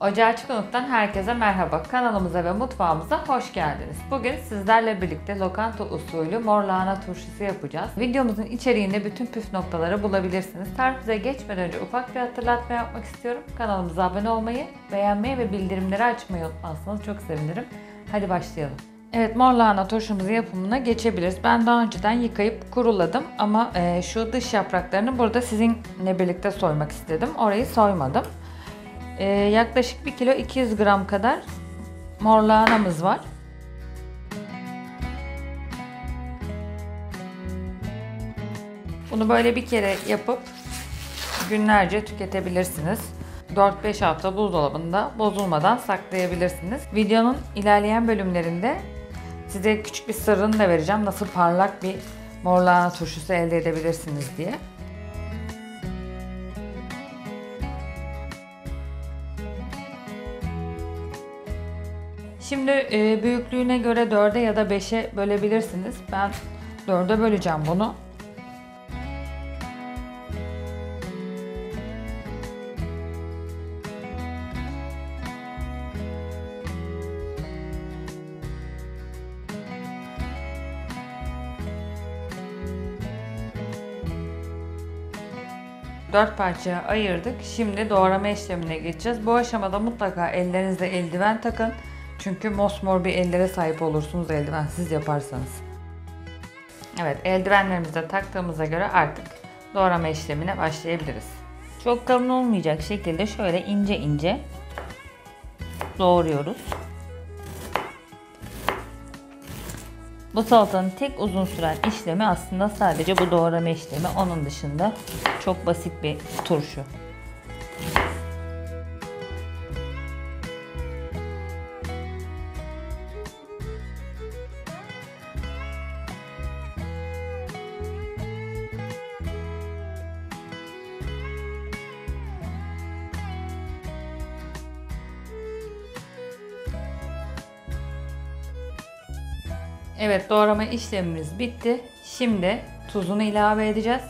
Ocağı Açık Unut'tan herkese merhaba. Kanalımıza ve mutfağımıza hoş geldiniz. Bugün sizlerle birlikte lokanta usulü mor lahana turşusu yapacağız. Videomuzun içeriğinde bütün püf noktaları bulabilirsiniz. Tarifize geçmeden önce ufak bir hatırlatma yapmak istiyorum. Kanalımıza abone olmayı, beğenmeyi ve bildirimleri açmayı unutmazsanız çok sevinirim. Hadi başlayalım. Evet, mor lahana turşumuzun yapımına geçebiliriz. Ben daha önceden yıkayıp kuruladım ama şu dış yapraklarını burada sizinle birlikte soymak istedim. Orayı soymadım. Yaklaşık 1 kilo 200 gram kadar mor lahanamız var. Bunu böyle bir kere yapıp günlerce tüketebilirsiniz. 4-5 hafta buzdolabında bozulmadan saklayabilirsiniz. Videonun ilerleyen bölümlerinde size küçük bir sırrını da vereceğim. Nasıl parlak bir mor lahana turşusu elde edebilirsiniz diye. Şimdi büyüklüğüne göre 4'e ya da 5'e bölebilirsiniz. Ben 4'e böleceğim bunu. Dört parçaya ayırdık. Şimdi doğrama işlemine geçeceğiz. Bu aşamada mutlaka ellerinizde eldiven takın. Çünkü mosmor bir ellere sahip olursunuz eldivensiz yaparsanız. Evet, eldivenlerimizi de taktığımıza göre artık doğrama işlemine başlayabiliriz. Çok kalın olmayacak şekilde şöyle ince ince doğruyoruz. Bu salatanın tek uzun süren işlemi aslında sadece bu doğrama işlemi. Onun dışında çok basit bir turşu. Evet, doğrama işlemimiz bitti. Şimdi tuzunu ilave edeceğiz.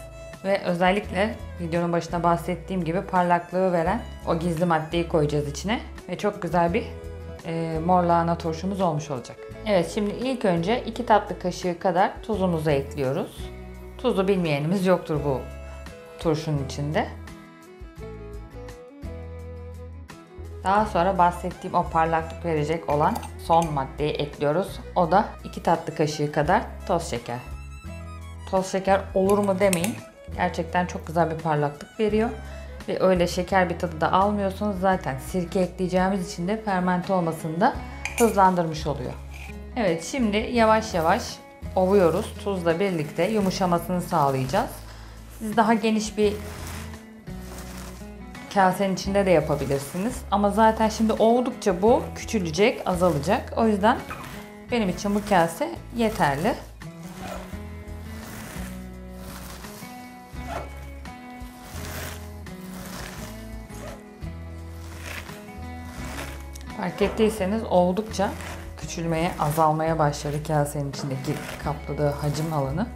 Ve özellikle videonun başında bahsettiğim gibi parlaklığı veren o gizli maddeyi koyacağız içine. Ve çok güzel bir mor lahana turşumuz olmuş olacak. Evet, şimdi ilk önce 2 tatlı kaşığı kadar tuzumuzu ekliyoruz. Tuzu bilmeyenimiz yoktur bu turşunun içinde. Daha sonra bahsettiğim o parlaklık verecek olan son maddeyi ekliyoruz. O da 2 tatlı kaşığı kadar toz şeker. Toz şeker olur mu demeyin. Gerçekten çok güzel bir parlaklık veriyor. Ve öyle şeker bir tadı da almıyorsunuz. Zaten sirke ekleyeceğimiz için de fermente olmasını da hızlandırmış oluyor. Evet, şimdi yavaş yavaş ovuyoruz. Tuzla birlikte yumuşamasını sağlayacağız. Siz daha geniş bir kasenin içinde de yapabilirsiniz. Ama zaten şimdi oldukça bu küçülecek, azalacak. O yüzden benim için bu kase yeterli. Fark ettiyseniz oldukça küçülmeye, azalmaya başladı kasenin içindeki kapladığı hacim alanı.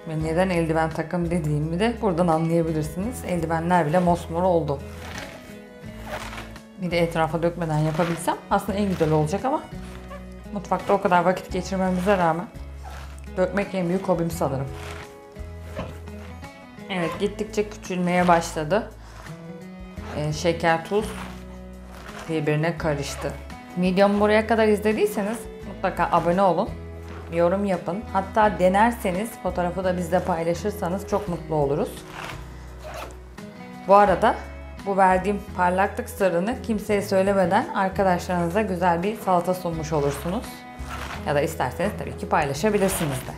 Ve neden eldiven takım dediğimi de buradan anlayabilirsiniz. Eldivenler bile mosmor oldu. Bir de etrafa dökmeden yapabilsem aslında en güzel olacak ama mutfakta o kadar vakit geçirmemize rağmen dökmek en büyük hobim sanırım. Evet, gittikçe küçülmeye başladı. Şeker, tuz birbirine karıştı. Videomu buraya kadar izlediyseniz mutlaka abone olun. Yorum yapın. Hatta denerseniz fotoğrafı da bizle paylaşırsanız çok mutlu oluruz. Bu arada bu verdiğim parlaklık sırrını kimseye söylemeden arkadaşlarınıza güzel bir salata sunmuş olursunuz. Ya da isterseniz tabii ki paylaşabilirsiniz de.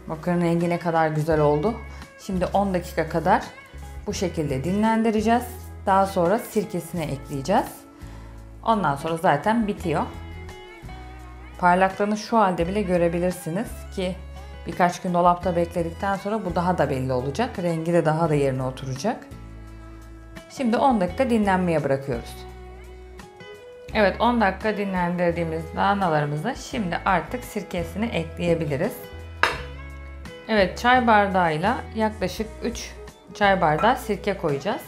Bakın rengi ne kadar güzel oldu. Şimdi 10 dakika kadar bu şekilde dinlendireceğiz. Daha sonra sirkesine ekleyeceğiz. Ondan sonra zaten bitiyor. Parlaklığını şu halde bile görebilirsiniz ki birkaç gün dolapta bekledikten sonra bu daha da belli olacak. Rengi de daha da yerine oturacak. Şimdi 10 dakika dinlenmeye bırakıyoruz. Evet, 10 dakika dinlendirdiğimiz lahanalarımıza şimdi artık sirkesini ekleyebiliriz. Evet, çay bardağıyla yaklaşık 3 çay bardağı sirke koyacağız.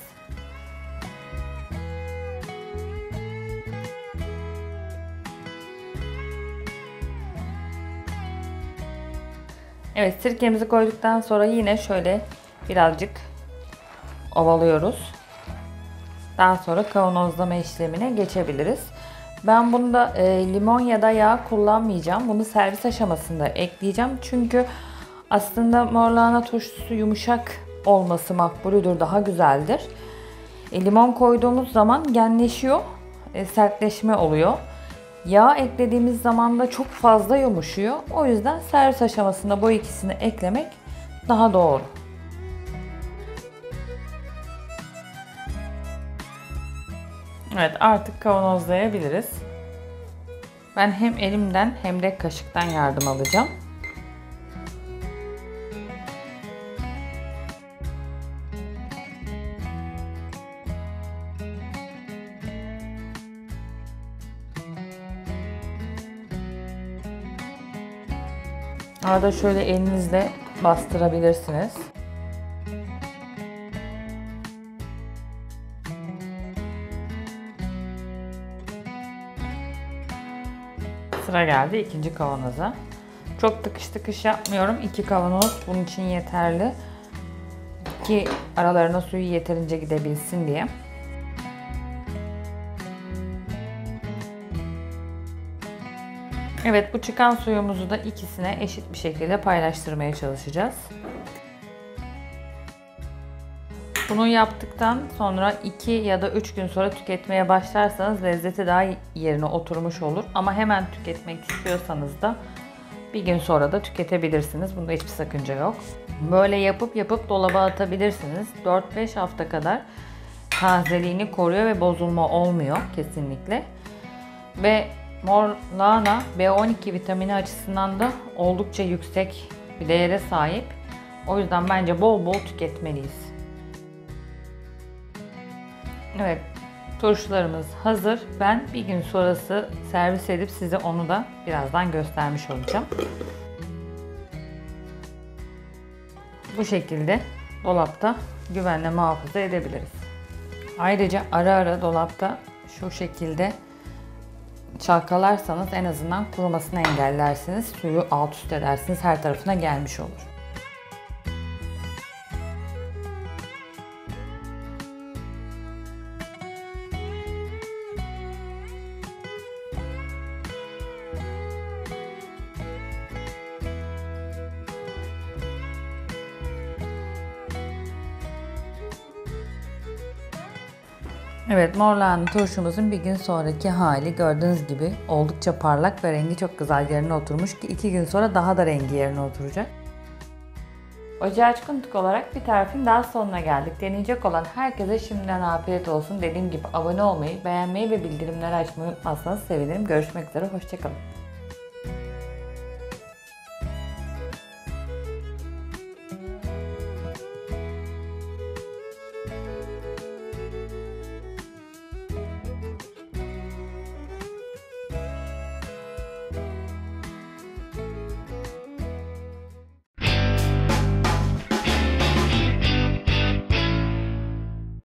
Evet, sirkemizi koyduktan sonra yine şöyle birazcık ovalıyoruz. Daha sonra kavanozlama işlemine geçebiliriz. Ben bunda limon ya da yağ kullanmayacağım. Bunu servis aşamasında ekleyeceğim. Çünkü aslında mor lahana turşusu yumuşak olması makbulüdür, daha güzeldir. Limon koyduğumuz zaman genleşiyor, sertleşme oluyor. Yağ eklediğimiz zaman da çok fazla yumuşuyor. O yüzden servis aşamasında bu ikisini eklemek daha doğru. Evet, artık kavanozlayabiliriz. Ben hem elimden hem de kaşıktan yardım alacağım. Arada şöyle elinizle bastırabilirsiniz. Sıra geldi ikinci kavanoza. Çok tıkış tıkış yapmıyorum. 2 kavanoz bunun için yeterli. Ki aralarına suyu yeterince gidebilsin diye. Evet, bu çıkan suyumuzu da ikisine eşit bir şekilde paylaştırmaya çalışacağız. Bunu yaptıktan sonra 2 ya da 3 gün sonra tüketmeye başlarsanız lezzeti daha yerine oturmuş olur. Ama hemen tüketmek istiyorsanız da bir gün sonra da tüketebilirsiniz. Bunda hiçbir sakınca yok. Böyle yapıp dolaba atabilirsiniz. 4-5 hafta kadar tazeliğini koruyor ve bozulma olmuyor kesinlikle. Ve mor lahana B12 vitamini açısından da oldukça yüksek bir değere sahip. O yüzden bence bol bol tüketmeliyiz. Evet, turşularımız hazır. Ben bir gün sonrası servis edip size onu da birazdan göstermiş olacağım. Bu şekilde dolapta güvenle muhafaza edebiliriz. Ayrıca ara ara dolapta şu şekilde çalkalarsanız en azından kurumasını engellersiniz. Suyu alt üst edersiniz. Her tarafına gelmiş olur. Evet, mor lahana turşumuzun bir gün sonraki hali gördüğünüz gibi oldukça parlak ve rengi çok güzel yerine oturmuş ki 2 gün sonra daha da rengi yerine oturacak. Ocağı Açkın Tık olarak bir tarifin daha sonuna geldik. Deneyecek olan herkese şimdiden afiyet olsun. Dediğim gibi abone olmayı, beğenmeyi ve bildirimleri açmayı unutmazsanız sevinirim. Görüşmek üzere, hoşça kalın.